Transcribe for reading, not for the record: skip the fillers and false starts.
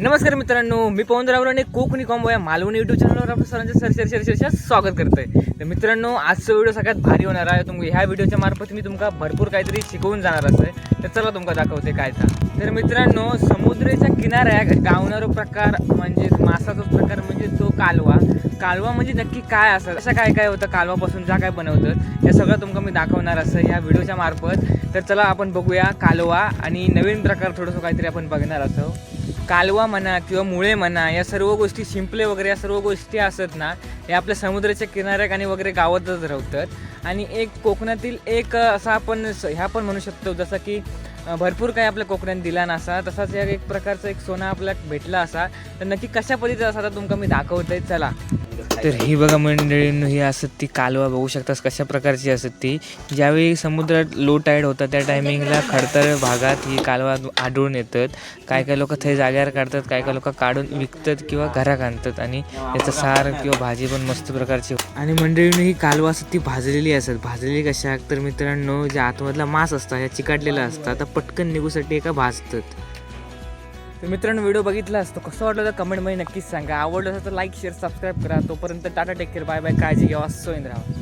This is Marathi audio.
नमस्कार मित्रांनो, मी पवन रावळ आणि कोकणी कॉम्बो या मालवणी यूट्यूब चॅनलवर आपलं सर्वांचं सर स्वागत करतोय. तर मित्रांनो, आजचा व्हिडिओ सगळ्यात भारी होणार आहे. ह्या व्हिडिओच्या मार्फत मी तुमका भरपूर काहीतरी शिकवून जाणार आहे. तर चला तुमका दाखवते काय तर मित्रांनो, समुद्राच्या किनाऱ्याक गावणारा प्रकार म्हणजे मासाचा प्रकार म्हणजे तो कालवा म्हणजे नक्की काय असं असं काय होतं कालवापासून जा काय बनवतं हे सगळं तुमका मी दाखवणार असं या व्हिडिओच्या मार्फत. तर चला आपण बघूया कालवा आणि नवीन प्रकार थोडंसं काहीतरी आपण बघणार असो. कालवा म्हणा किंवा मुळे म्हणा या सर्व गोष्टी शिंपले वगैरे या सर्व गोष्टी असत ना, हे आपल्या समुद्राच्या किनाऱ्याक आणि वगैरे गावातच राहतात. आणि एक कोकणातील एक असा आपण ह्या पण म्हणू शकतो जसं की भरपूर काही आपल्या कोकणात दिला नसा तसाच या एक प्रकारचा एक सोना आपल्याला भेटला असा. तर नक्की कशा पद्धतीचा असा तर तुमका मी दाखवतोय चला. तर ही बघा मंडळींनो, ही असत ती कालवा बघू शकतास कशा प्रकारची असत ती. ज्यावेळी समुद्रात लो टाईड होता त्या टायमिंगला खडतर भागात ही कालवा आढळून येतात. काय काय लोक ते जाग्यावर काढतात, काय काय लोक काढून विकतात किंवा घरात आणतात आणि याचं सार किंवा भाजी पण मस्त प्रकारची. आणि मंडळींनो, ही कालवा असत ती भाजलेली असत. भाजलेली कशा तर मित्रांनो, जे आतमधला मांस असता ह्या चिकाटलेला असतात तर पटकन निघूसाठी एका भाजतात. तर मित्रांनो, व्हिडिओ बघितला असतो कसं वाटलं तर कमेंटमध्ये नक्कीच सांगा. आवडलं असेल तर लाईक शेअर सबस्क्राईब करा. तोपर्यंत tata, take care, bye bye, काळजी घ्या, सोयीन राहा.